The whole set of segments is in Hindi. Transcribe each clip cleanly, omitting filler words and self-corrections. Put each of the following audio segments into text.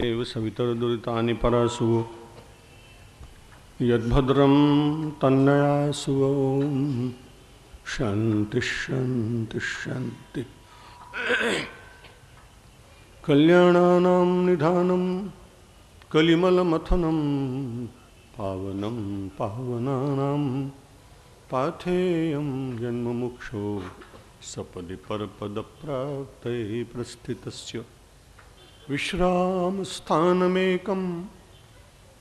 एव सवितरदुरितानि परासु यद्भद्रं तन्नयासु ओम शांति शांति शांति। कल्याणानां निधानं कलिमलमथनं पावनं पावनानां पाथेयं जन्ममुक्षो सपदि परपदप्राप्तये प्रस्थितस्य विश्रामस्थानमेकं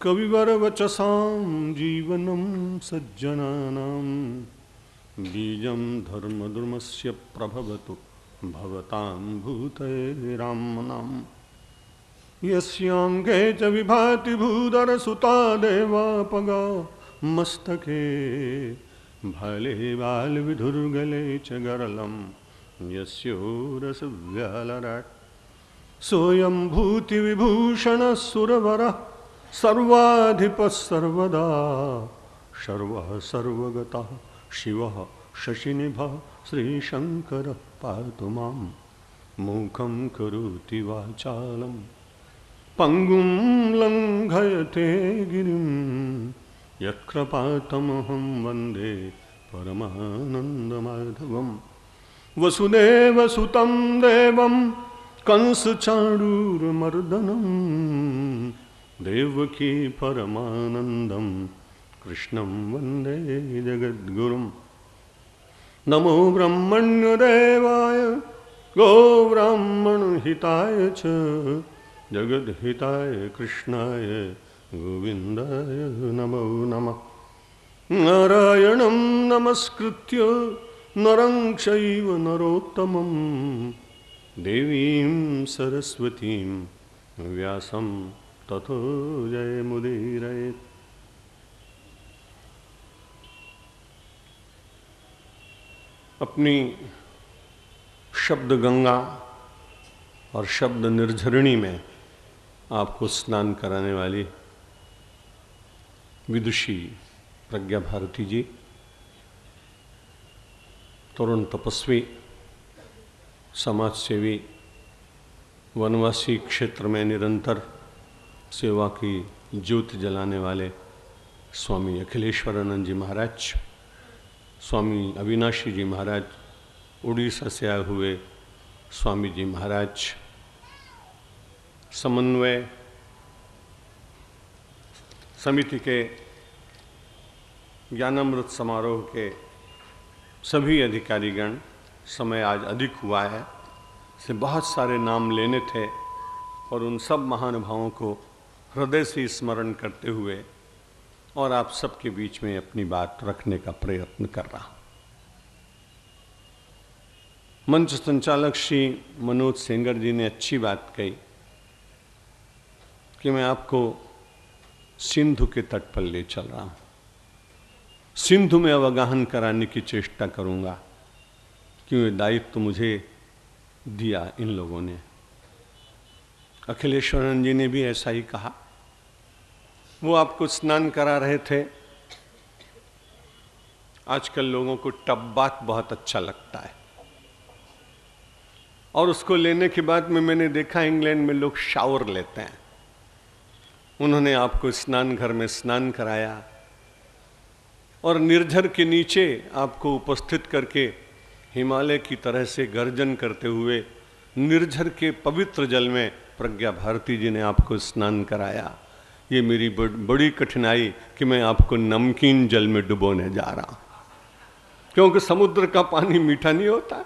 कविवरवचसां जीवनं सज्जनानां बीजं धर्मद्रुमस्य प्रभवतु भवतां भूतैराम्नां यस्यांगे च विभाति भूधरसुता देवापगा मस्तके भाले बालविधुर्गले च गरलं यस्योरसव्यालराट् सोऽयं भूतिविभूषणः सुरवरः सर्वाधिपः सर्वदा सर्वः सर्वगतः शिवः शशिनिभः श्रीशङ्करः पातु मां मूकं करोति वाचालं पङ्गुं लङ्घयते गिरिं यत्कृपातमहं वन्दे परमानन्दमाधवं वसुदेवसुतं देवं कंसचाणूरमर्दनं देवकी परमानन्दं कृष्णं वन्दे जगद्गुरुं। नमो ब्रह्मण्यदेवाय गोब्राह्मणहिताय च जगद्हिताय कृष्णाय गोविन्दाय नमो नमः। नारायणं नमस्कृत्य नरं चैव नरोत्तमं देवीं सरस्वतीं व्यासं ततो जयमुदीरयेत्। अपनी शब्द गंगा और शब्द निर्झरणी में आपको स्नान कराने वाली विदुषी प्रज्ञा भारती जी, तरुण तपस्वी, समाजसेवी, वनवासी क्षेत्र में निरंतर सेवा की ज्योति जलाने वाले स्वामी अखिलेश्वरानंद जी महाराज, स्वामी अविनाशी जी महाराज, उड़ीसा से आए हुए स्वामी जी महाराज, समन्वय समिति के ज्ञानामृत समारोह के सभी अधिकारीगण, समय आज अधिक हुआ है से बहुत सारे नाम लेने थे और उन सब महानुभावों को हृदय से स्मरण करते हुए और आप सबके बीच में अपनी बात रखने का प्रयत्न कर रहा हूं। मंच संचालक श्री मनोज सेंगर जी ने अच्छी बात कही कि मैं आपको सिंधु के तट पर ले चल रहा हूं, सिंधु में अवगाहन कराने की चेष्टा करूंगा, क्यों दायित्व तो मुझे दिया इन लोगों ने। अखिलेश्वरन जी ने भी ऐसा ही कहा। वो आपको स्नान करा रहे थे। आजकल लोगों को टब बाथ बहुत अच्छा लगता है और उसको लेने के बाद में मैंने देखा इंग्लैंड में लोग शावर लेते हैं। उन्होंने आपको स्नान घर में स्नान कराया और निर्झर के नीचे आपको उपस्थित करके हिमालय की तरह से गर्जन करते हुए निर्झर के पवित्र जल में प्रज्ञा भारती जी ने आपको स्नान कराया। ये मेरी बड़ी कठिनाई कि मैं आपको नमकीन जल में डुबोने जा रहा हूं, क्योंकि समुद्र का पानी मीठा नहीं होता,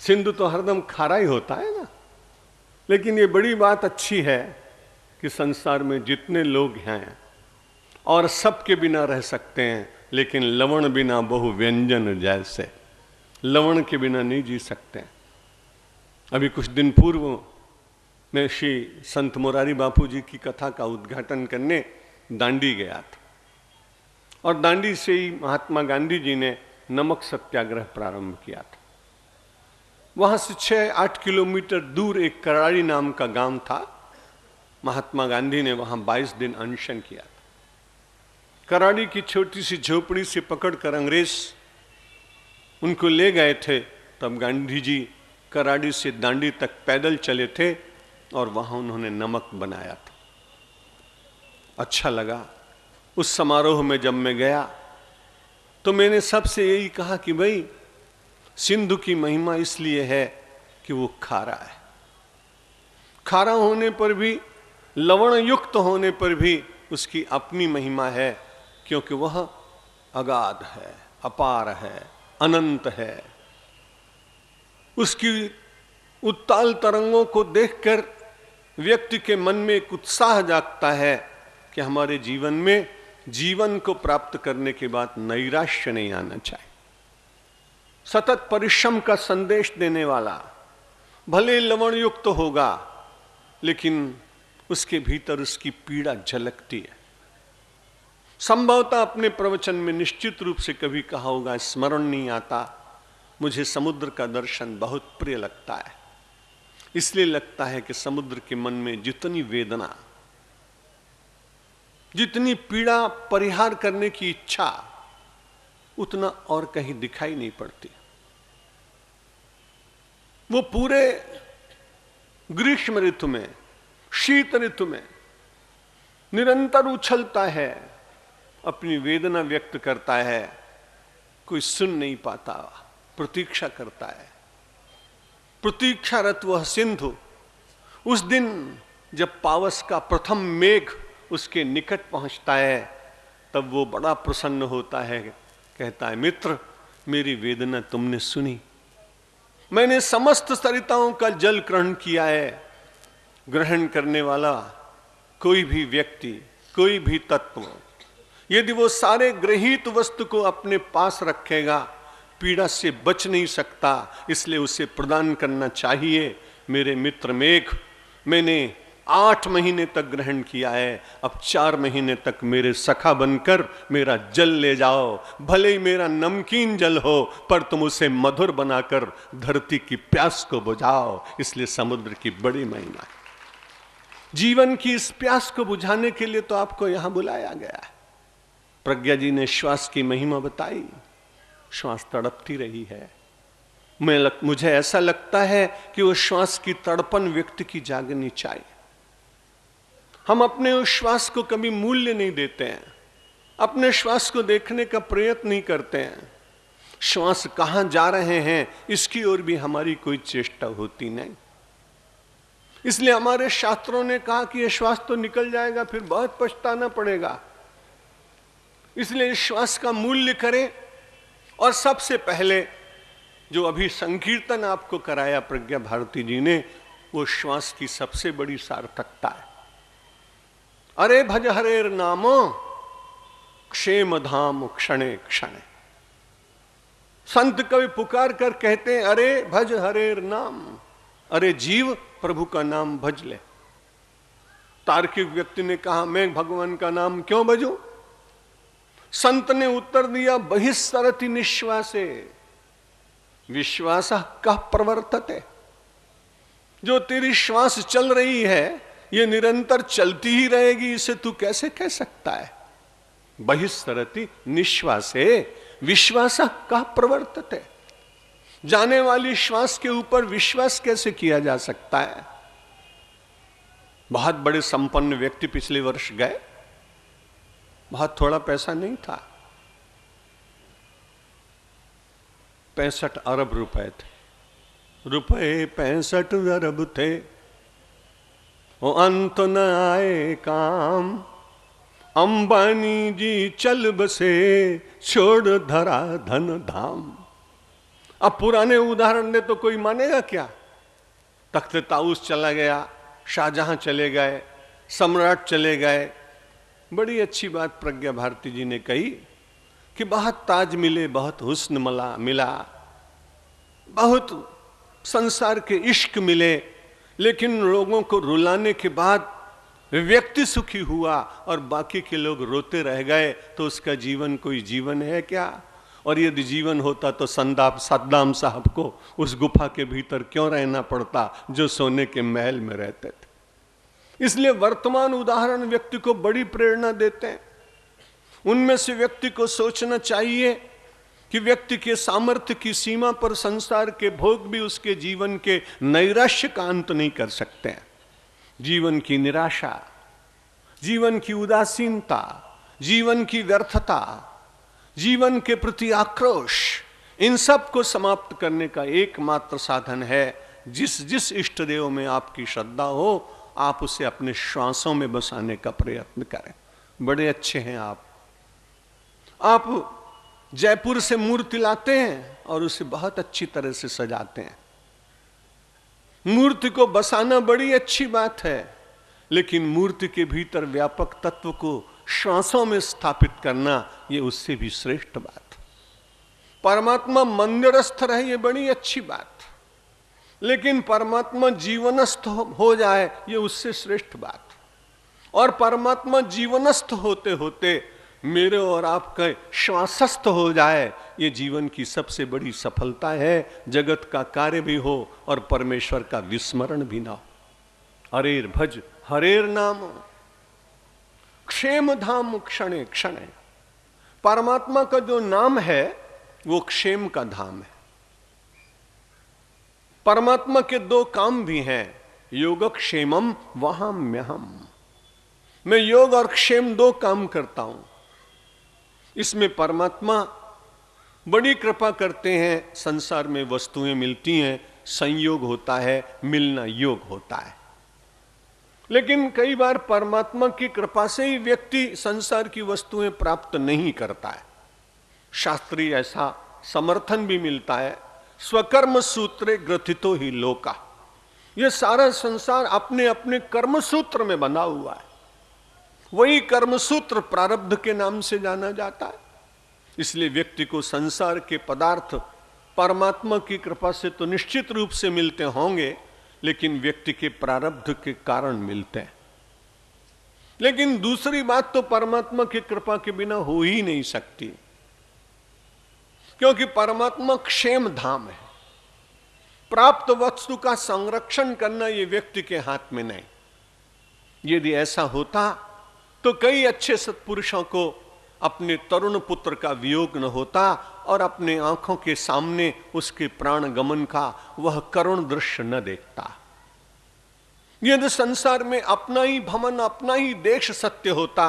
सिंधु तो हरदम खारा ही होता है ना। लेकिन ये बड़ी बात अच्छी है कि संसार में जितने लोग हैं और सबके बिना रह सकते हैं, लेकिन लवण बिना बहु व्यंजन जैसे, लवण के बिना नहीं जी सकते। अभी कुछ दिन पूर्व मैं श्री संत मोरारी बापू जी की कथा का उद्घाटन करने दांडी गया था और दांडी से ही महात्मा गांधी जी ने नमक सत्याग्रह प्रारंभ किया था। वहां से 6-8 किलोमीटर दूर एक कराड़ी नाम का गांव था। महात्मा गांधी ने वहां 22 दिन अनशन किया था। कराड़ी की छोटी सी झोपड़ी से पकड़कर अंग्रेज उनको ले गए थे। तब गांधी जी कराड़ी से दांडी तक पैदल चले थे और वहां उन्होंने नमक बनाया था। अच्छा लगा। उस समारोह में जब मैं गया तो मैंने सबसे यही कहा कि भाई सिंधु की महिमा इसलिए है कि वो खारा है। खारा होने पर भी, लवण युक्त होने पर भी उसकी अपनी महिमा है, क्योंकि वह अगाध है, अपार है, अनंत है। उसकी उत्ताल तरंगों को देखकर व्यक्ति के मन में एक उत्साह जागता है कि हमारे जीवन में जीवन को प्राप्त करने के बाद नैराश्य नहीं आना चाहिए। सतत परिश्रम का संदेश देने वाला भले लवण युक्त होगा, लेकिन उसके भीतर उसकी पीड़ा झलकती है। संभवतः अपने प्रवचन में निश्चित रूप से कभी कहा होगा, स्मरण नहीं आता, मुझे समुद्र का दर्शन बहुत प्रिय लगता है। इसलिए लगता है कि समुद्र के मन में जितनी वेदना, जितनी पीड़ा परिहार करने की इच्छा, उतना और कहीं दिखाई नहीं पड़ती। वो पूरे ग्रीष्म ऋतु में, शीत ऋतु में निरंतर उछलता है, अपनी वेदना व्यक्त करता है, कोई सुन नहीं पाता, प्रतीक्षा करता है। प्रतीक्षारत वह सिंधु उस दिन जब पावस का प्रथम मेघ उसके निकट पहुंचता है, तब वो बड़ा प्रसन्न होता है, कहता है, मित्र मेरी वेदना तुमने सुनी, मैंने समस्त सरिताओं का जल ग्रहण किया है। ग्रहण करने वाला कोई भी व्यक्ति, कोई भी तत्व, यदि वो सारे गृहीत वस्तु को अपने पास रखेगा, पीड़ा से बच नहीं सकता। इसलिए उसे प्रदान करना चाहिए। मेरे मित्र मेघ, मैंने 8 महीने तक ग्रहण किया है, अब 4 महीने तक मेरे सखा बनकर मेरा जल ले जाओ। भले ही मेरा नमकीन जल हो, पर तुम उसे मधुर बनाकर धरती की प्यास को बुझाओ। इसलिए समुद्र की बड़ी महिमा है। जीवन की इस प्यास को बुझाने के लिए तो आपको यहां बुलाया गया है। प्रज्ञा जी ने श्वास की महिमा बताई। श्वास तड़पती रही है। मुझे ऐसा लगता है कि वो श्वास की तड़पन व्यक्ति की जागनी चाहिए। हम अपने उस श्वास को कभी मूल्य नहीं देते हैं, अपने श्वास को देखने का प्रयत्न नहीं करते हैं। श्वास कहां जा रहे हैं इसकी ओर भी हमारी कोई चेष्टा होती नहीं। इसलिए हमारे शास्त्रों ने कहा कि यह श्वास तो निकल जाएगा, फिर बहुत पछताना पड़ेगा। इसलिए श्वास का मूल्य करें। और सबसे पहले जो अभी संकीर्तन आपको कराया प्रज्ञा भारती जी ने, वो श्वास की सबसे बड़ी सार्थकता है। अरे भज हरेर नामो क्षेम धाम क्षणे क्षणे। संत कवि पुकार कर कहते हैं, अरे भज हरेर नाम, अरे जीव प्रभु का नाम भज ले। तार्किक व्यक्ति ने कहा, मैं भगवान का नाम क्यों भजूं? संत ने उत्तर दिया, बहिस्सरति निश्वासे विश्वास कह प्रवर्तते। जो तेरी श्वास चल रही है, ये निरंतर चलती ही रहेगी, इसे तू कैसे कह सकता है? बहिस्सरति निश्वासे विश्वास कह प्रवर्तते। जाने वाली श्वास के ऊपर विश्वास कैसे किया जा सकता है? बहुत बड़े संपन्न व्यक्ति पिछले वर्ष गए, बहुत थोड़ा पैसा नहीं था, 65 अरब रुपए थे। रुपए 65 अरब थे, वो अंत न आए काम। अंबानी जी चल बसे, छोड़ धरा धन धाम। अब पुराने उदाहरण दे तो कोई मानेगा क्या? तख्त ताऊस चला गया, शाहजहां चले गए, सम्राट चले गए। बड़ी अच्छी बात प्रज्ञा भारती जी ने कही कि बहुत ताज मिले, बहुत हुस्न मिला, बहुत संसार के इश्क मिले, लेकिन लोगों को रुलाने के बाद व्यक्ति सुखी हुआ और बाकी के लोग रोते रह गए, तो उसका जीवन कोई जीवन है क्या? और यदि जीवन होता तो सद्दाम साहब को उस गुफा के भीतर क्यों रहना पड़ता जो सोने के महल में रहते थे? इसलिए वर्तमान उदाहरण व्यक्ति को बड़ी प्रेरणा देते हैं। उनमें से व्यक्ति को सोचना चाहिए कि व्यक्ति के सामर्थ्य की सीमा पर संसार के भोग भी उसके जीवन के नैराश्य का अंत नहीं कर सकते हैं। जीवन की निराशा, जीवन की उदासीनता, जीवन की व्यर्थता, जीवन के प्रति आक्रोश, इन सब को समाप्त करने का एकमात्र साधन है जिस जिस इष्ट देव में आपकी श्रद्धा हो, आप उसे अपने श्वासों में बसाने का प्रयत्न करें। बड़े अच्छे हैं आप जयपुर से मूर्ति लाते हैं और उसे बहुत अच्छी तरह से सजाते हैं। मूर्ति को बसाना बड़ी अच्छी बात है, लेकिन मूर्ति के भीतर व्यापक तत्व को श्वासों में स्थापित करना, ये उससे भी श्रेष्ठ बात। परमात्मा मंदिरस्थ रहे, ये बड़ी अच्छी बात, लेकिन परमात्मा जीवनस्थ हो जाए, ये उससे श्रेष्ठ बात। और परमात्मा जीवनस्थ होते होते मेरे और आपका श्वासस्थ हो जाए, ये जीवन की सबसे बड़ी सफलता है। जगत का कार्य भी हो और परमेश्वर का विस्मरण भी ना हो। हरेर भज हरेर नाम क्षेम धाम क्षणे क्षणे। परमात्मा का जो नाम है वो क्षेम का धाम है। परमात्मा के दो काम भी हैं, योगक्षेमम वहाम्यहम्। मैं योग और क्षेम दो काम करता हूं। इसमें परमात्मा बड़ी कृपा करते हैं, संसार में वस्तुएं मिलती हैं, संयोग होता है, मिलना योग होता है। लेकिन कई बार परमात्मा की कृपा से ही व्यक्ति संसार की वस्तुएं प्राप्त नहीं करता है। शास्त्रीय ऐसा समर्थन भी मिलता है, स्वकर्म सूत्रे ग्रथितो ही लोका। यह सारा संसार अपने अपने कर्म सूत्र में बंधा हुआ है। वही कर्मसूत्र प्रारब्ध के नाम से जाना जाता है। इसलिए व्यक्ति को संसार के पदार्थ परमात्मा की कृपा से तो निश्चित रूप से मिलते होंगे, लेकिन व्यक्ति के प्रारब्ध के कारण मिलते हैं। लेकिन दूसरी बात तो परमात्मा की कृपा के बिना हो ही नहीं सकती, क्योंकि परमात्मा क्षेम धाम है। प्राप्त वस्तु का संरक्षण करना ये व्यक्ति के हाथ में नहीं। यदि ऐसा होता तो कई अच्छे सत्पुरुषों को अपने तरुण पुत्र का वियोग न होता और अपने आंखों के सामने उसके प्राण गमन का वह करुण दृश्य न देखता। यदि संसार में अपना ही भवन, अपना ही देश सत्य होता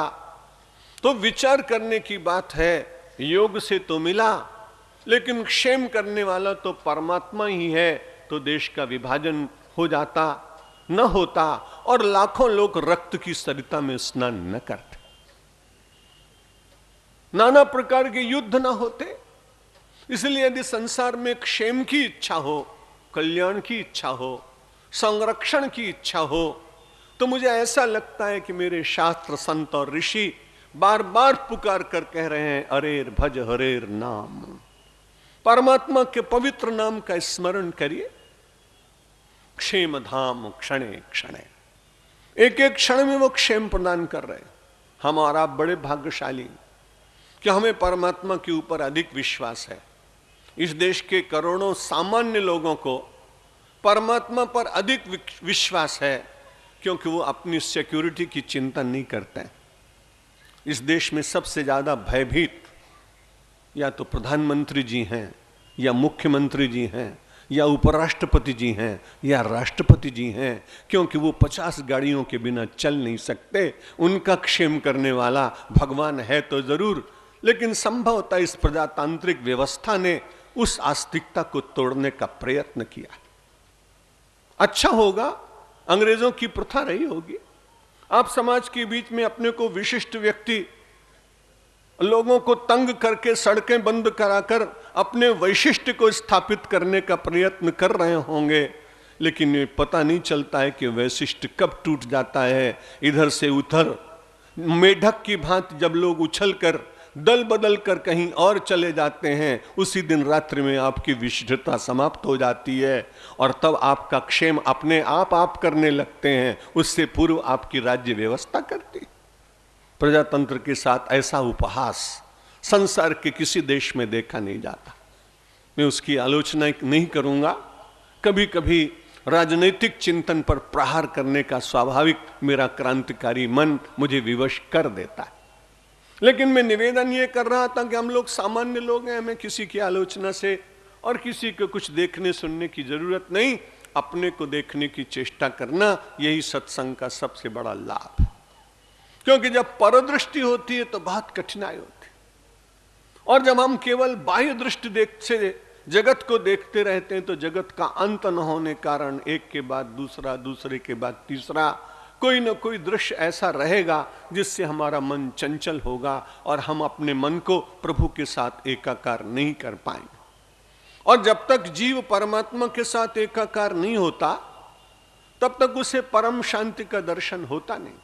तो विचार करने की बात है। योग से तो मिला, लेकिन क्षेम करने वाला तो परमात्मा ही है, तो देश का विभाजन हो जाता, न होता, और लाखों लोग रक्त की सरिता में स्नान न करते, नाना प्रकार के युद्ध न होते। इसलिए यदि संसार में क्षेम की इच्छा हो, कल्याण की इच्छा हो, संरक्षण की इच्छा हो, तो मुझे ऐसा लगता है कि मेरे शास्त्र, संत और ऋषि बार बार पुकार कर कह रहे हैं, हरेर भज हरेर नाम। परमात्मा के पवित्र नाम का स्मरण करिए। क्षेम धाम क्षणे क्षणे, एक एक क्षण में वो क्षेम प्रदान कर रहे हैं। हम और आप बड़े भाग्यशाली कि हमें परमात्मा के ऊपर अधिक विश्वास है। इस देश के करोड़ों सामान्य लोगों को परमात्मा पर अधिक विश्वास है, क्योंकि वो अपनी सिक्योरिटी की चिंता नहीं करते हैं। इस देश में सबसे ज्यादा भयभीत या तो प्रधानमंत्री जी हैं, या मुख्यमंत्री जी हैं, या उपराष्ट्रपति जी हैं, या राष्ट्रपति जी हैं, क्योंकि वो 50 गाड़ियों के बिना चल नहीं सकते। उनका क्षेम करने वाला भगवान है तो जरूर, लेकिन संभवतः इस प्रजातांत्रिक व्यवस्था ने उस आस्तिकता को तोड़ने का प्रयत्न किया। अच्छा होगा, अंग्रेजों की प्रथा रही होगी। आप समाज के बीच में अपने को विशिष्ट व्यक्ति, लोगों को तंग करके सड़कें बंद कराकर अपने वैशिष्ट्य को स्थापित करने का प्रयत्न कर रहे होंगे, लेकिन ये पता नहीं चलता है कि वैशिष्ट्य कब टूट जाता है। इधर से उधर मेढक की भांति जब लोग उछलकर दल बदल कर कहीं और चले जाते हैं, उसी दिन रात्रि में आपकी विशिष्टता समाप्त हो जाती है, और तब आपका क्षेम अपने आप करने लगते हैं। उससे पूर्व आपकी राज्य व्यवस्था करती। प्रजातंत्र के साथ ऐसा उपहास संसार के किसी देश में देखा नहीं जाता। मैं उसकी आलोचना नहीं करूंगा। कभी कभी राजनीतिक चिंतन पर प्रहार करने का स्वाभाविक मेरा क्रांतिकारी मन मुझे विवश कर देता है, लेकिन मैं निवेदन ये कर रहा था कि हम लोग सामान्य लोग हैं, हमें किसी की आलोचना से और किसी को कुछ देखने सुनने की जरूरत नहीं। अपने को देखने की चेष्टा करना, यही सत्संग का सबसे बड़ा लाभ है। क्योंकि जब परदृष्टि होती है तो बहुत कठिनाई होती है, और जब हम केवल बाह्य दृष्टि से जगत को देखते रहते हैं तो जगत का अंत न होने कारण एक के बाद दूसरा, दूसरे के बाद तीसरा कोई न कोई दृश्य ऐसा रहेगा जिससे हमारा मन चंचल होगा और हम अपने मन को प्रभु के साथ एकाकार नहीं कर पाएंगे। और जब तक जीव परमात्मा के साथ एकाकार नहीं होता तब तक उसे परम शांति का दर्शन होता नहीं।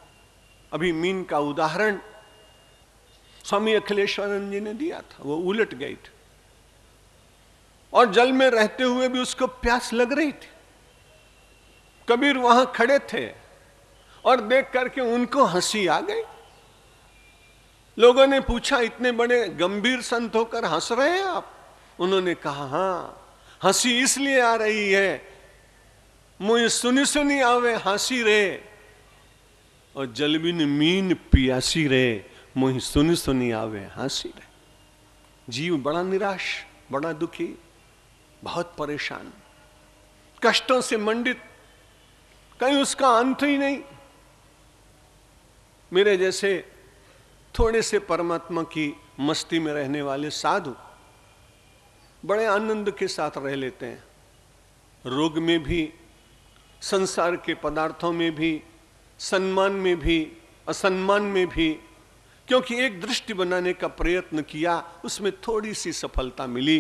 अभी मीन का उदाहरण स्वामी अखिलेश्वरानंद जी ने दिया था। वो उलट गई थी और जल में रहते हुए भी उसको प्यास लग रही थी। कबीर वहां खड़े थे और देख करके उनको हंसी आ गई। लोगों ने पूछा, इतने बड़े गंभीर संत होकर हंस रहे हैं आप? उन्होंने कहा, हां, हंसी इसलिए आ रही है, मुझे सुनी सुनी आवे हंसी रे, और जलबिन मीन पियासी रे, मुझे सुनी सुनी आवे हंसी रे। जीव बड़ा निराश, बड़ा दुखी, बहुत परेशान, कष्टों से मंडित, कहीं उसका अंत ही नहीं। मेरे जैसे थोड़े से परमात्मा की मस्ती में रहने वाले साधु बड़े आनंद के साथ रह लेते हैं, रोग में भी, संसार के पदार्थों में भी, सम्मान में भी, असम्मान में भी, क्योंकि एक दृष्टि बनाने का प्रयत्न किया, उसमें थोड़ी सी सफलता मिली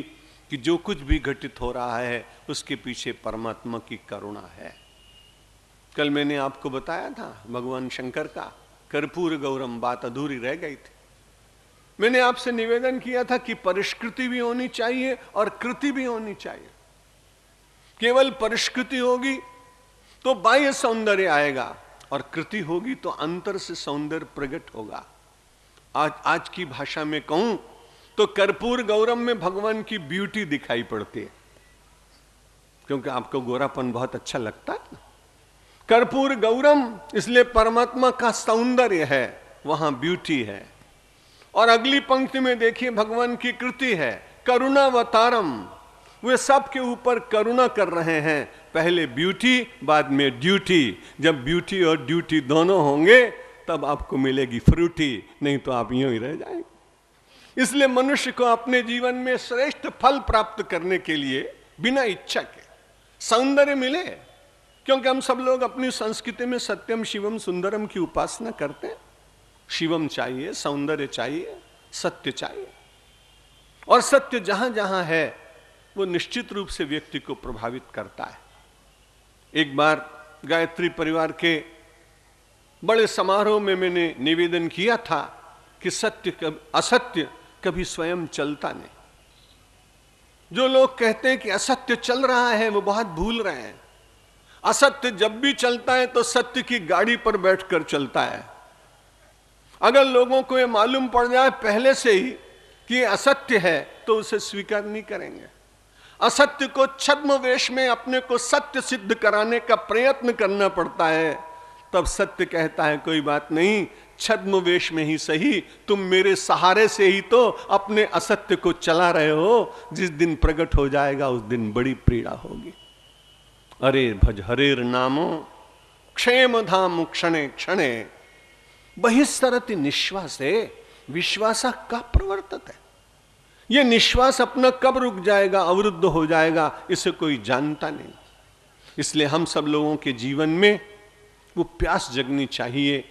कि जो कुछ भी घटित हो रहा है उसके पीछे परमात्मा की करुणा है। कल मैंने आपको बताया था भगवान शंकर का कर्पूर गौरम, बात अधूरी रह गई थी। मैंने आपसे निवेदन किया था कि परिष्कृति भी होनी चाहिए और कृति भी होनी चाहिए। केवल परिष्कृति होगी तो बाह्य सौंदर्य आएगा और कृति होगी तो अंतर से सौंदर्य प्रकट होगा। आज की भाषा में कहूं तो कर्पूर गौरम में भगवान की ब्यूटी दिखाई पड़ती है, क्योंकि आपको गोरापन बहुत अच्छा लगता है। कर्पूर गौरम इसलिए परमात्मा का सौंदर्य है, वहां ब्यूटी है। और अगली पंक्ति में देखिए भगवान की कृति है करुणावतारम, वे सबके ऊपर करुणा कर रहे हैं। पहले ब्यूटी, बाद में ड्यूटी। जब ब्यूटी और ड्यूटी दोनों होंगे तब आपको मिलेगी फ्रूटी, नहीं तो आप यूं ही रह जाएंगे। इसलिए मनुष्य को अपने जीवन में श्रेष्ठ फल प्राप्त करने के लिए बिना इच्छा के सौंदर्य मिले, क्योंकि हम सब लोग अपनी संस्कृति में सत्यम शिवम सुंदरम की उपासना करते हैं। शिवम चाहिए, सौंदर्य चाहिए, सत्य चाहिए, और सत्य जहां जहां है वो निश्चित रूप से व्यक्ति को प्रभावित करता है। एक बार गायत्री परिवार के बड़े समारोह में मैंने निवेदन किया था कि असत्य कभी स्वयं चलता नहीं। जो लोग कहते हैं कि असत्य चल रहा है वो बहुत भूल रहे हैं। असत्य जब भी चलता है तो सत्य की गाड़ी पर बैठकर चलता है। अगर लोगों को ये मालूम पड़ जाए पहले से ही कि ये असत्य है तो उसे स्वीकार नहीं करेंगे। असत्य को छद्मवेश में अपने को सत्य सिद्ध कराने का प्रयत्न करना पड़ता है, तब सत्य कहता है कोई बात नहीं, छद्मवेश में ही सही, तुम मेरे सहारे से ही तो अपने असत्य को चला रहे हो। जिस दिन प्रकट हो जाएगा उस दिन बड़ी पीड़ा होगी। अरे भज हरेर नामो क्षेम धाम क्षणे क्षणे बहिस्सरति निश्वासे विश्वासा का प्रवर्तत है। यह निश्वास अपना कब रुक जाएगा, अवरुद्ध हो जाएगा, इसे कोई जानता नहीं। इसलिए हम सब लोगों के जीवन में वो प्यास जगनी चाहिए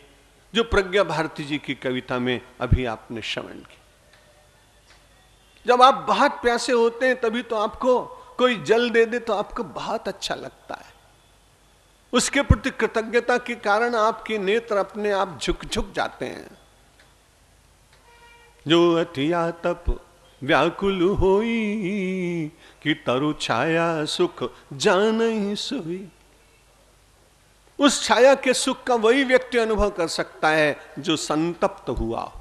जो प्रज्ञा भारती जी की कविता में अभी आपने श्रवण की। जब आप बहुत प्यासे होते हैं तभी तो आपको कोई जल दे दे तो आपको बहुत अच्छा लगता है। उसके प्रति कृतज्ञता के कारण आपके नेत्र अपने आप झुक झुक जाते हैं। जो अतिया तप व्याकुल होई कि तरु छाया सुख जानहि सोई। उस छाया के सुख का वही व्यक्ति अनुभव कर सकता है जो संतप्त हुआ।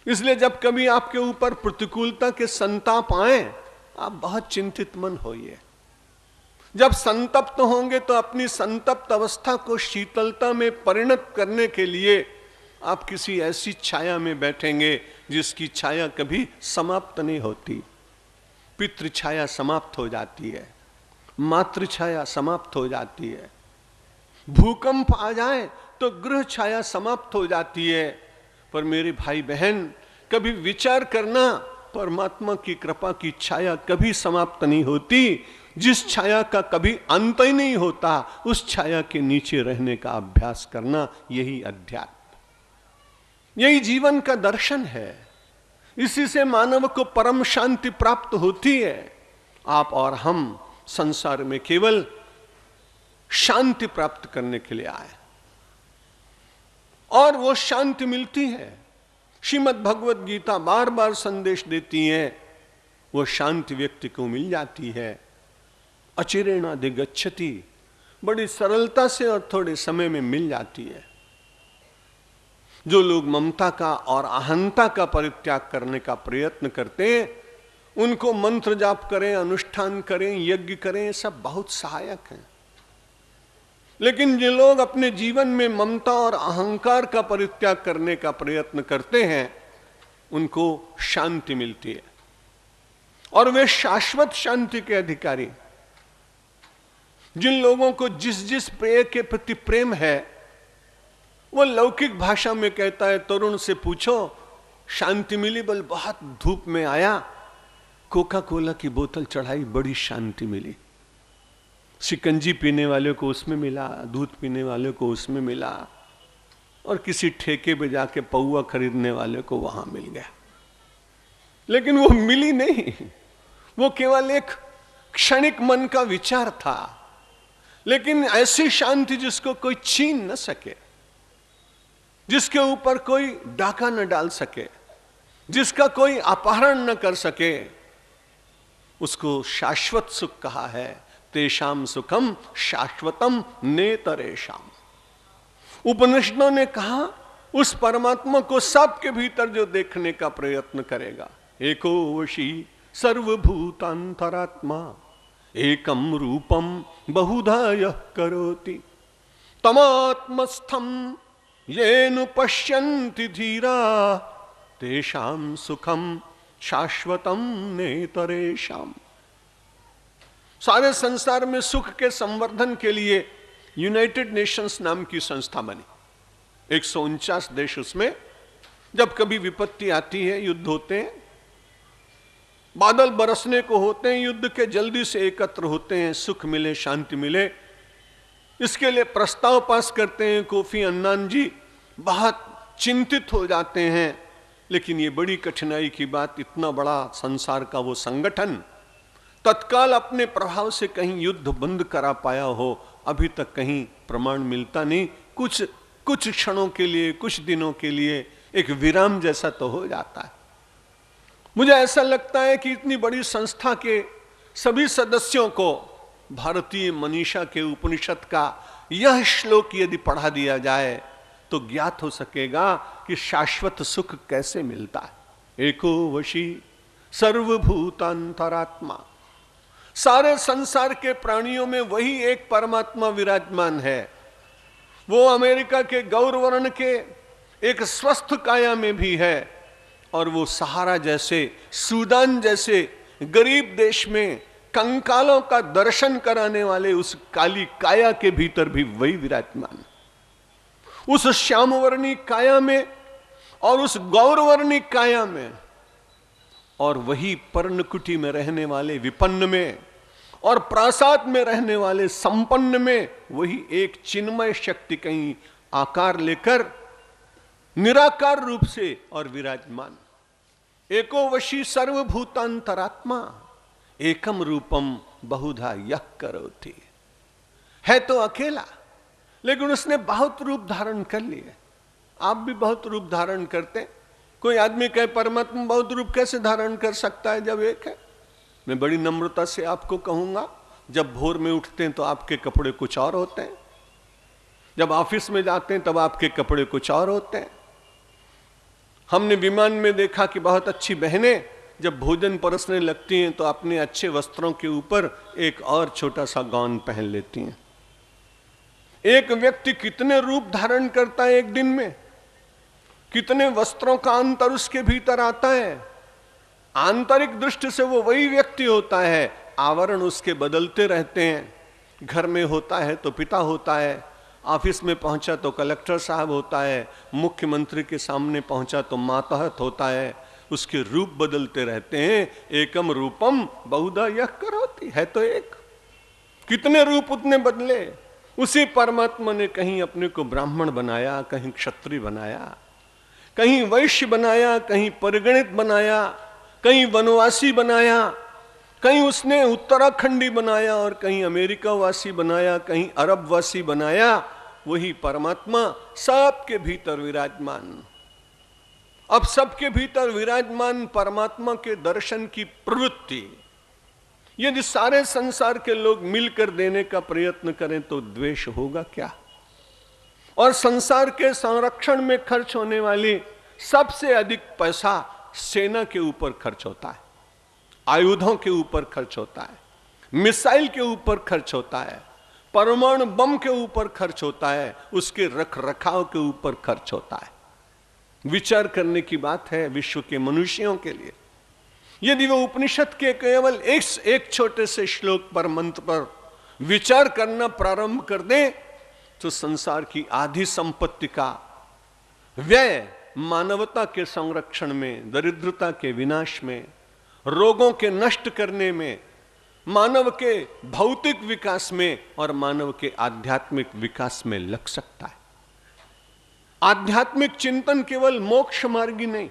इसलिए जब कभी आपके ऊपर प्रतिकूलता के संताप आए आप बहुत चिंतित मन होइए। जब संतप्त होंगे तो अपनी संतप्त अवस्था को शीतलता में परिणत करने के लिए आप किसी ऐसी छाया में बैठेंगे जिसकी छाया कभी समाप्त नहीं होती। पितृ छाया समाप्त हो जाती है मातृ छाया समाप्त हो जाती है। भूकंप आ जाए तो गृह छाया समाप्त हो जाती है। पर मेरे भाई बहन, कभी विचार करना, परमात्मा की कृपा की छाया कभी समाप्त नहीं होती। जिस छाया का कभी अंत ही नहीं होता, उस छाया के नीचे रहने का अभ्यास करना, यही अध्यात्म, यही जीवन का दर्शन है। इसी से मानव को परम शांति प्राप्त होती है। आप और हम संसार में केवल शांति प्राप्त करने के लिए आए, और वो शांति मिलती है। श्रीमद् भगवत गीता बार बार संदेश देती है, वो शांति व्यक्ति को मिल जाती है। अचिरेणाधिगच्छति, बड़ी सरलता से और थोड़े समय में मिल जाती है। जो लोग ममता का और अहंता का परित्याग करने का प्रयत्न करते हैं, उनको मंत्र जाप करें, अनुष्ठान करें, यज्ञ करें, सब बहुत सहायक है। लेकिन जो लोग अपने जीवन में ममता और अहंकार का परित्याग करने का प्रयत्न करते हैं, उनको शांति मिलती है, और वे शाश्वत शांति के अधिकारी। जिन लोगों को जिस जिस पेय के प्रति प्रेम है, वो लौकिक भाषा में कहता है, तरुण से पूछो शांति मिली? बोल बहुत धूप में आया, कोका कोला की बोतल चढ़ाई, बड़ी शांति मिली। शिकंजी पीने वाले को उसमें मिला, दूध पीने वाले को उसमें मिला, और किसी ठेके पे जाके पौवा खरीदने वाले को वहां मिल गया। लेकिन वो मिली नहीं, वो केवल एक क्षणिक मन का विचार था। लेकिन ऐसी शांति जिसको कोई छीन न सके, जिसके ऊपर कोई डाका न डाल सके, जिसका कोई अपहरण न कर सके, उसको शाश्वत सुख कहा है। तेषाम सुखम शाश्वतम नेतरेषाम। उपनिषदों ने कहा, उस परमात्मा को सबके भीतर जो देखने का प्रयत्न करेगा। एको वशी सर्वभूतांतरात्मा एकम रूपम बहुधा यः करोति तमात्मस्थम येनु पश्यन्ति धीरा तेषाम सुखम शाश्वतम नेतरेषाम। सारे संसार में सुख के संवर्धन के लिए यूनाइटेड नेशंस नाम की संस्था बनी। 149 देश उसमें। जब कभी विपत्ति आती है, युद्ध होते हैं, बादल बरसने को होते हैं, युद्ध के जल्दी से एकत्र होते हैं, सुख मिले, शांति मिले, इसके लिए प्रस्ताव पास करते हैं। कोफी अन्नान जी बहुत चिंतित हो जाते हैं। लेकिन ये बड़ी कठिनाई की बात, इतना बड़ा संसार का वो संगठन तत्काल अपने प्रभाव से कहीं युद्ध बंद करा पाया हो, अभी तक कहीं प्रमाण मिलता नहीं। कुछ क्षणों के लिए, कुछ दिनों के लिए एक विराम जैसा तो हो जाता है। मुझे ऐसा लगता है कि इतनी बड़ी संस्था के सभी सदस्यों को भारतीय मनीषा के उपनिषद का यह श्लोक यदि पढ़ा दिया जाए तो ज्ञात हो सकेगा कि शाश्वत सुख कैसे मिलता है। एको वशी सर्वभूतांतरात्मा। सारे संसार के प्राणियों में वही एक परमात्मा विराजमान है। वो अमेरिका के गौरवर्ण के एक स्वस्थ काया में भी है, और वो सहारा जैसे, सूडान जैसे गरीब देश में कंकालों का दर्शन कराने वाले उस काली काया के भीतर भी वही विराजमान। उस श्यामवर्णी काया में और उस गौरवर्णी काया में, और वही पर्णकुटी में रहने वाले विपन्न में, और प्रासाद में रहने वाले संपन्न में, वही एक चिन्मय शक्ति कहीं आकार लेकर निराकार रूप से और विराजमान। एको वशी सर्वभूतांतरात्मा एकम रूपम बहुधा यः करोति। है तो अकेला, लेकिन उसने बहुत रूप धारण कर लिए। आप भी बहुत रूप धारण करते। कोई आदमी कहे परमात्मा बहुत रूप कैसे धारण कर सकता है जब एक है? मैं बड़ी नम्रता से आपको कहूंगा, जब भोर में उठते हैं तो आपके कपड़े कुछ और होते हैं, जब ऑफिस में जाते हैं तब आपके कपड़े कुछ और होते हैं। हमने विमान में देखा कि बहुत अच्छी बहनें जब भोजन परसने लगती हैं तो अपने अच्छे वस्त्रों के ऊपर एक और छोटा सा गाउन पहन लेती हैं। एक व्यक्ति कितने रूप धारण करता है एक दिन में, कितने वस्त्रों का अंतर उसके भीतर आता है। आंतरिक दृष्टि से वो वही व्यक्ति होता है, आवरण उसके बदलते रहते हैं। घर में होता है तो पिता होता है, ऑफिस में पहुंचा तो कलेक्टर साहब होता है, मुख्यमंत्री के सामने पहुंचा तो मातहत होता है। उसके रूप बदलते रहते हैं। एकम रूपम बहुधा यह करोति, है तो एक, कितने रूप उतने बदले। उसी परमात्मा ने कहीं अपने को ब्राह्मण बनाया, कहीं क्षत्रिय बनाया, कहीं वैश्य बनाया, कहीं परिगणित बनाया, कहीं वनवासी बनाया, कहीं उसने उत्तराखंडी बनाया और कहीं अमेरिका वासी बनाया, कहीं अरब वासी बनाया। वही परमात्मा सबके भीतर विराजमान। अब सबके भीतर विराजमान परमात्मा के दर्शन की प्रवृत्ति यदि सारे संसार के लोग मिलकर देने का प्रयत्न करें तो द्वेष होगा क्या? और संसार के संरक्षण में खर्च होने वाली सबसे अधिक पैसा सेना के ऊपर खर्च होता है, आयुधों के ऊपर खर्च होता है, मिसाइल के ऊपर खर्च होता है, परमाणु बम के ऊपर खर्च होता है, उसके रख रखाव के ऊपर खर्च होता है। विचार करने की बात है विश्व के मनुष्यों के लिए। यदि वो उपनिषद के केवल एक छोटे से श्लोक पर, मंत्र पर विचार करना प्रारंभ कर दे तो संसार की आधी संपत्ति का व्यय मानवता के संरक्षण में, दरिद्रता के विनाश में, रोगों के नष्ट करने में, मानव के भौतिक विकास में और मानव के आध्यात्मिक विकास में लग सकता है। आध्यात्मिक चिंतन केवल मोक्ष मार्गी नहीं,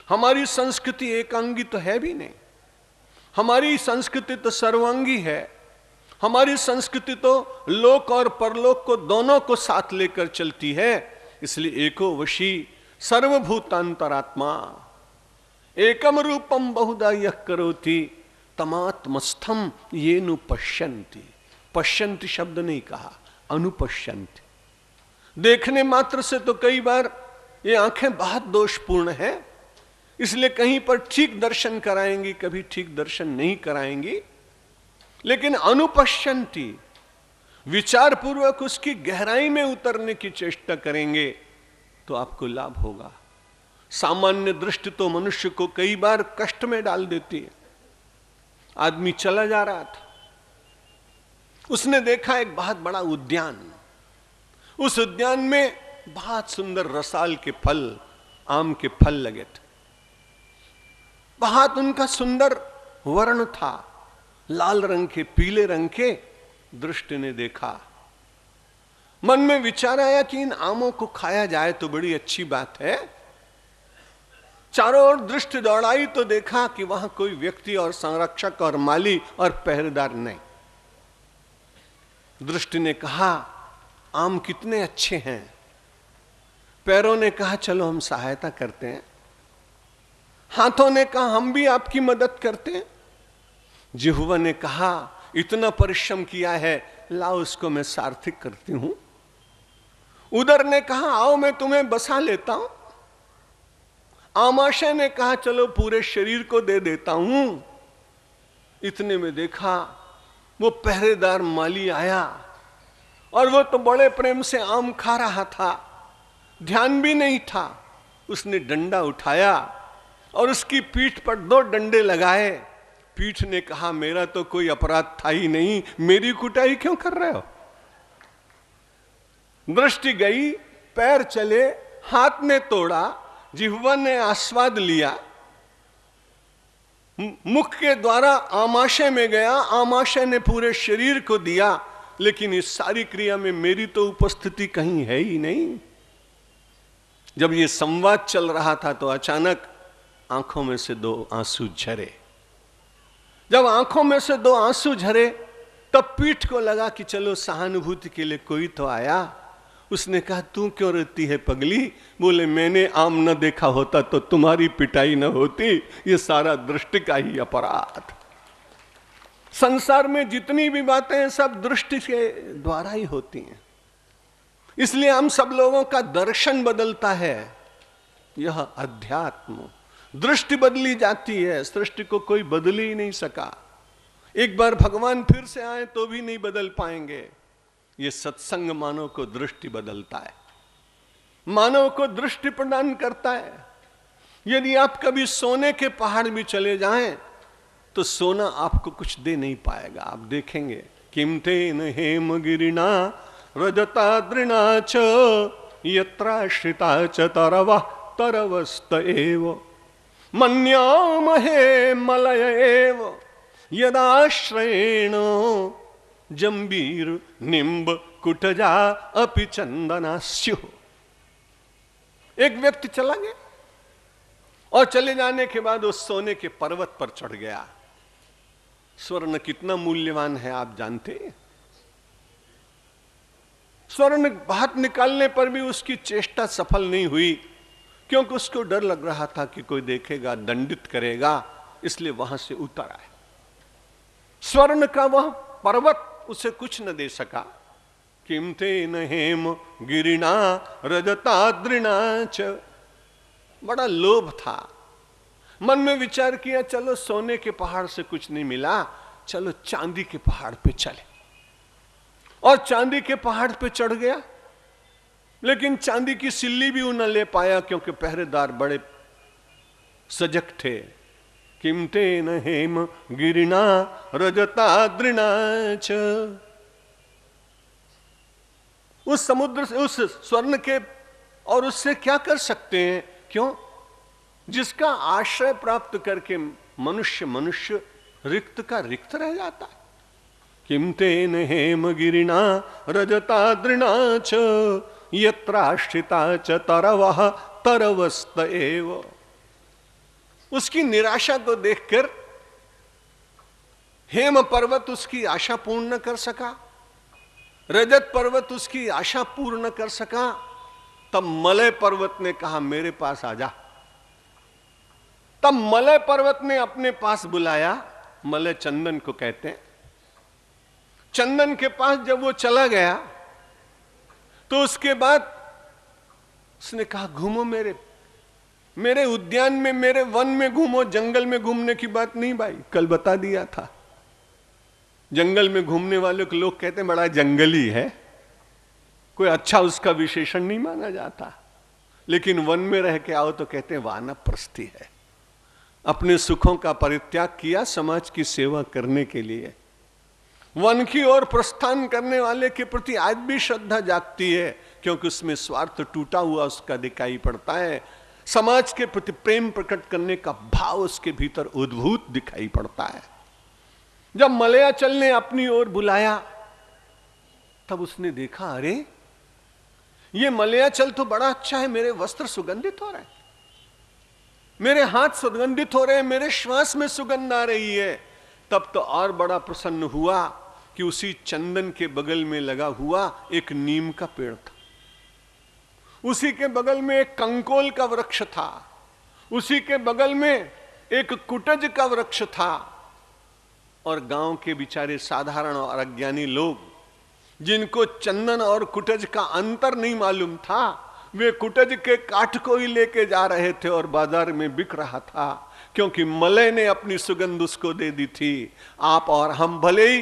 हमारी संस्कृति एकांगी तो है भी नहीं, हमारी संस्कृति तो सर्वांगी है। हमारी संस्कृति तो लोक और परलोक को दोनों को साथ लेकर चलती है। इसलिए एको वशी सर्वभूतांतरात्मा एकम रूपम बहुधा यह करोति तमात्मस्थम ये नु पश्यन्ति। पश्यन्ति शब्द नहीं कहा, अनुपश्यन्ति। देखने मात्र से तो कई बार ये आंखें बहुत दोषपूर्ण है, इसलिए कहीं पर ठीक दर्शन कराएंगी, कभी ठीक दर्शन नहीं कराएंगी। लेकिन अनुपश्यन्ति, विचार पूर्वक उसकी गहराई में उतरने की चेष्टा करेंगे तो आपको लाभ होगा। सामान्य दृष्टि तो मनुष्य को कई बार कष्ट में डाल देती है। आदमी चला जा रहा था, उसने देखा एक बहुत बड़ा उद्यान। उस उद्यान में बहुत सुंदर रसाल के फल, आम के फल लगे थे। बहुत उनका सुंदर वर्ण था, लाल रंग के, पीले रंग के। दृष्टि ने देखा, मन में विचार आया कि इन आमों को खाया जाए तो बड़ी अच्छी बात है। चारों ओर दृष्टि दौड़ाई तो देखा कि वहां कोई व्यक्ति और संरक्षक और माली और पहरेदार नहीं। दृष्टि ने कहा, आम कितने अच्छे हैं। पैरों ने कहा, चलो हम सहायता करते हैं। हाथों ने कहा, हम भी आपकी मदद करते हैं। जिह्वा ने कहा, इतना परिश्रम किया है, लाओ उसको मैं सार्थक करती हूं। उदर ने कहा, आओ मैं तुम्हें बसा लेता हूं। आमाशय ने कहा, चलो पूरे शरीर को दे देता हूं। इतने में देखा वो पहरेदार माली आया और वो तो बड़े प्रेम से आम खा रहा था, ध्यान भी नहीं था। उसने डंडा उठाया और उसकी पीठ पर 2 डंडे लगाए। पीठ ने कहा, मेरा तो कोई अपराध था ही नहीं, मेरी कुटाई क्यों कर रहे हो? दृष्टि गई, पैर चले, हाथ ने तोड़ा, जिह्वा ने आस्वाद लिया, मुख के द्वारा आमाशय में गया, आमाशय ने पूरे शरीर को दिया। लेकिन इस सारी क्रिया में मेरी तो उपस्थिति कहीं है ही नहीं। जब ये संवाद चल रहा था तो अचानक आंखों में से 2 आंसू झरे। जब आंखों में से 2 आंसू झरे तब पीठ को लगा कि चलो सहानुभूति के लिए कोई तो आया। उसने कहा, तू क्यों रोती है पगली? बोले, मैंने आम न देखा होता तो तुम्हारी पिटाई न होती। ये सारा दृष्टि का ही अपराध। संसार में जितनी भी बातें हैं सब दृष्टि के द्वारा ही होती हैं। इसलिए हम सब लोगों का दर्शन बदलता है। यह अध्यात्म, दृष्टि बदली जाती है। सृष्टि को कोई बदल ही नहीं सका। एक बार भगवान फिर से आए तो भी नहीं बदल पाएंगे। ये सत्संग मानव को दृष्टि बदलता है, मानव को दृष्टि प्रदान करता है। यदि आप कभी सोने के पहाड़ भी चले जाएं तो सोना आपको कुछ दे नहीं पाएगा। आप देखेंगे किमतेन हेमगिरिणा रजताद्रिणा च यत्राश्रिता च तरवः तरवस्त एव मन्यामहे मलय एव यदाश्रयेण जंबीर निम्ब कुटजा अपि चंदना स्युः। एक व्यक्ति चला गया और चले जाने के बाद उस सोने के पर्वत पर चढ़ गया। स्वर्ण कितना मूल्यवान है आप जानते हैं? स्वर्ण बाहर निकालने पर भी उसकी चेष्टा सफल नहीं हुई, क्योंकि उसको डर लग रहा था कि कोई देखेगा, दंडित करेगा, इसलिए वहां से उतर आए। स्वर्ण का वह पर्वत उसे कुछ न दे सका। किमतेन हेम गिरिणा रजताद्रिणा च। बड़ा लोभ था। मन में विचार किया, चलो सोने के पहाड़ से कुछ नहीं मिला, चलो चांदी के पहाड़ पे चले। और चांदी के पहाड़ पे चढ़ गया, लेकिन चांदी की सिल्ली भी वो न ले पाया, क्योंकि पहरेदार बड़े सजग थे। किमतेन हेम गिरिणा रजताद्रिणा च। उस समुद्र से, उस स्वर्ण के और उससे क्या कर सकते हैं? क्यों? जिसका आश्रय प्राप्त करके मनुष्य रिक्त का रिक्त रह जाता है। किमतेन हेम गिरिणा रजताद्रिणा च यत्राश्रिता च तरवः तरवस्त एव। उसकी निराशा को देखकर हेम पर्वत उसकी आशा पूर्ण न कर सका, रजत पर्वत उसकी आशा पूर्ण न कर सका। तब मलय पर्वत ने कहा, मेरे पास आ जा। तब मलय पर्वत ने अपने पास बुलाया। मलय चंदन को कहते हैं। चंदन के पास जब वो चला गया तो उसके बाद उसने कहा, घूमो मेरे उद्यान में, मेरे वन में घूमो। जंगल में घूमने की बात नहीं भाई, कल बता दिया था। जंगल में घूमने वाले को लोग कहते हैं बड़ा जंगली है, कोई अच्छा उसका विशेषण नहीं माना जाता। लेकिन वन में रह के आओ तो कहते हैं वानप्रस्थी है। अपने सुखों का परित्याग किया समाज की सेवा करने के लिए। वन की ओर प्रस्थान करने वाले के प्रति आज भी श्रद्धा जागती है, क्योंकि उसमें स्वार्थ टूटा हुआ उसका दिखाई पड़ता है। समाज के प्रति प्रेम प्रकट करने का भाव उसके भीतर उद्भूत दिखाई पड़ता है। जब मलयाचल ने अपनी ओर बुलाया तब उसने देखा, अरे ये मलयाचल तो बड़ा अच्छा है, मेरे वस्त्र सुगंधित हो रहे हैं, मेरे हाथ सुगंधित हो रहे हैं, मेरे श्वास में सुगंध आ रही है। तब तो और बड़ा प्रसन्न हुआ कि उसी चंदन के बगल में लगा हुआ एक नीम का पेड़ था, उसी के बगल में एक कंकोल का वृक्ष था, उसी के बगल में एक कुटज का वृक्ष था। और गांव के बेचारे साधारण और अज्ञानी लोग, जिनको चंदन और कुटज का अंतर नहीं मालूम था, वे कुटज के काठ को ही लेके जा रहे थे और बाजार में बिक रहा था, क्योंकि मलय ने अपनी सुगंध उसको दे दी थी। आप और हम भले ही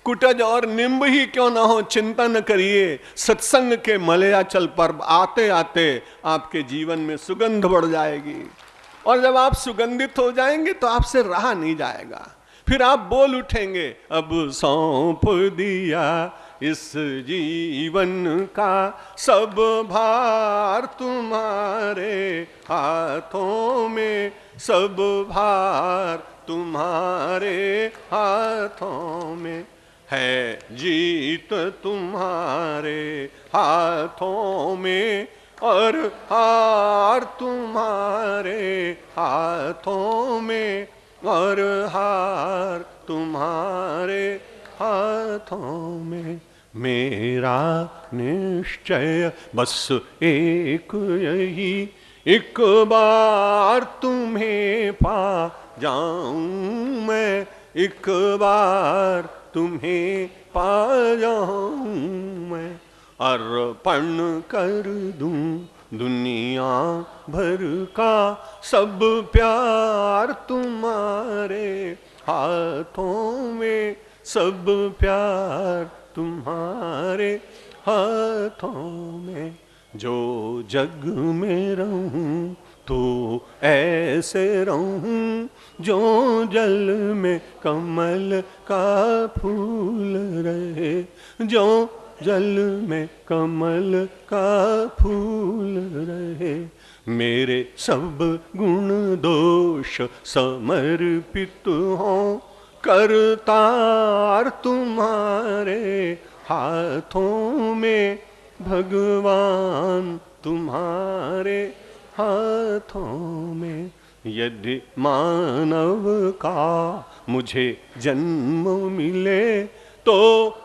कुटज और निम्ब ही क्यों ना हो, चिंता न करिए, सत्संग के मलयाचल पर आते आते आपके जीवन में सुगंध बढ़ जाएगी। और जब आप सुगंधित हो जाएंगे तो आपसे रहा नहीं जाएगा। फिर आप बोल उठेंगे, अब सौंप दिया इस जीवन का सब भार तुम्हारे हाथों में, सब भार तुम्हारे हाथों में है, जीत तुम्हारे हाथों में और हार तुम्हारे हाथों में और हार तुम्हारे हाथों में। मेरा निश्चय बस एक यही, एक बार तुम्हें पा जाऊं मैं, एक बार तुम्हें पा जाऊं मैं। अर्पण कर दूं दुनिया भर का सब प्यार तुम्हारे हाथों में, सब प्यार तुम्हारे हाथों में। जो जग में रहूं तो ऐसे रहूं, जो जल में कमल का फूल रहे, जो जल में कमल का फूल रहे। मेरे सब गुण दोष समर्पित हों, करतार तुम्हारे हाथों में, भगवान तुम्हारे हाथों में। यदि मानव का मुझे जन्म मिले, तो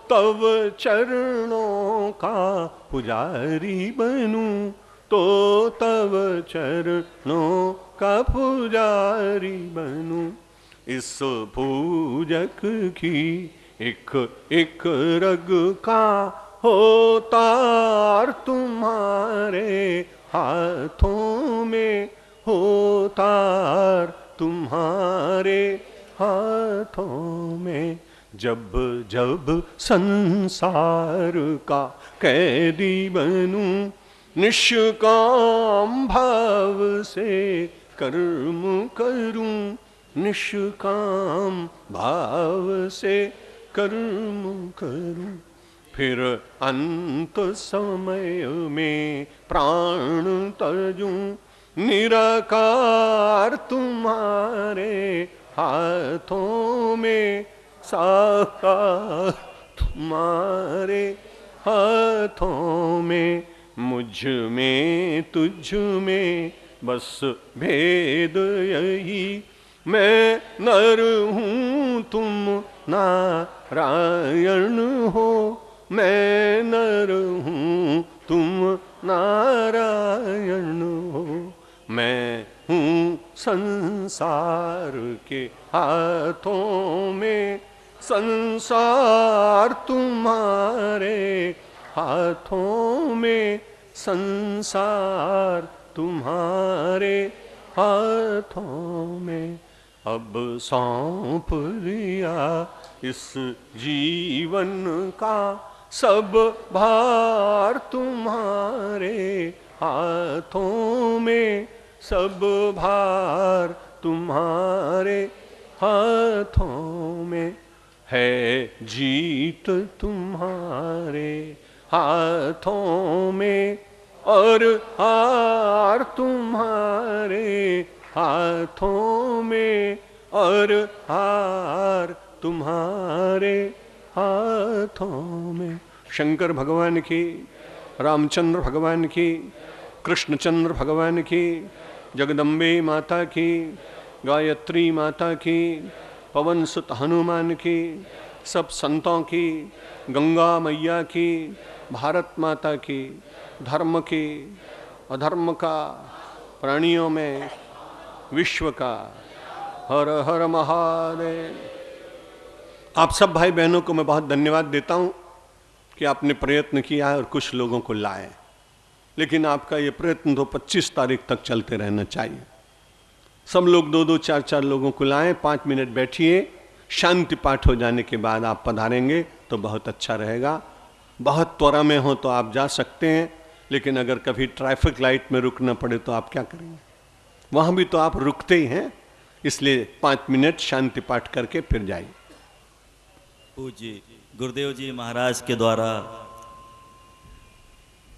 तव चरणों का पुजारी बनूं, तो तव चरणों का पुजारी बनूं। इस पूजक की एक एक रग का होतार तुम्हारे हाथों में, होतार तुम्हारे हाथों में। जब जब संसार का कैदी बनूं, निष्काम भाव से कर्म करूं, निष्काम भाव से कर्म करूं। फिर अंत समय में प्राण तजूं, निराकार तुम्हारे हाथों में, साकार तुम्हारे हाथों में। मुझ में तुझ में बस भेद यही, मैं नर हूँ तुम नारायण हो, मैं नर हूँ तुम नारायण हो। मैं हूँ संसार के हाथों में, संसार तुम्हारे हाथों में, संसार तुम्हारे हाथों में। अब सौंप दिया इस जीवन का सब भार तुम्हारे हाथों में, सब भार तुम्हारे हाथों में। है जीत तुम्हारे हाथों में, और हार तुम्हारे हाथों में, और हार तुम्हारे हाथों में। शंकर भगवान की, रामचंद्र भगवान की, कृष्णचंद्र भगवान की, जगदम्बे माता की, गायत्री माता की, पवन सुत हनुमान की, सब संतों की, गंगा मैया की, भारत माता की, धर्म की, अधर्म का, प्राणियों में, विश्व का। हर हर महादेव। आप सब भाई बहनों को मैं बहुत धन्यवाद देता हूं कि आपने प्रयत्न किया है और कुछ लोगों को लाए, लेकिन आपका ये प्रयत्न तो 25 तारीख तक चलते रहना चाहिए। सब लोग 2-2, 4-4 लोगों को लाएं, 5 मिनट बैठिए, शांति पाठ हो जाने के बाद आप पधारेंगे तो बहुत अच्छा रहेगा। बहुत त्वरा में हो तो आप जा सकते हैं, लेकिन अगर कभी ट्रैफिक लाइट में रुकना पड़े तो आप क्या करेंगे? वहां भी तो आप रुकते ही हैं, इसलिए 5 मिनट शांति पाठ करके फिर जाइए। पूज्य गुरुदेव जी महाराज के द्वारा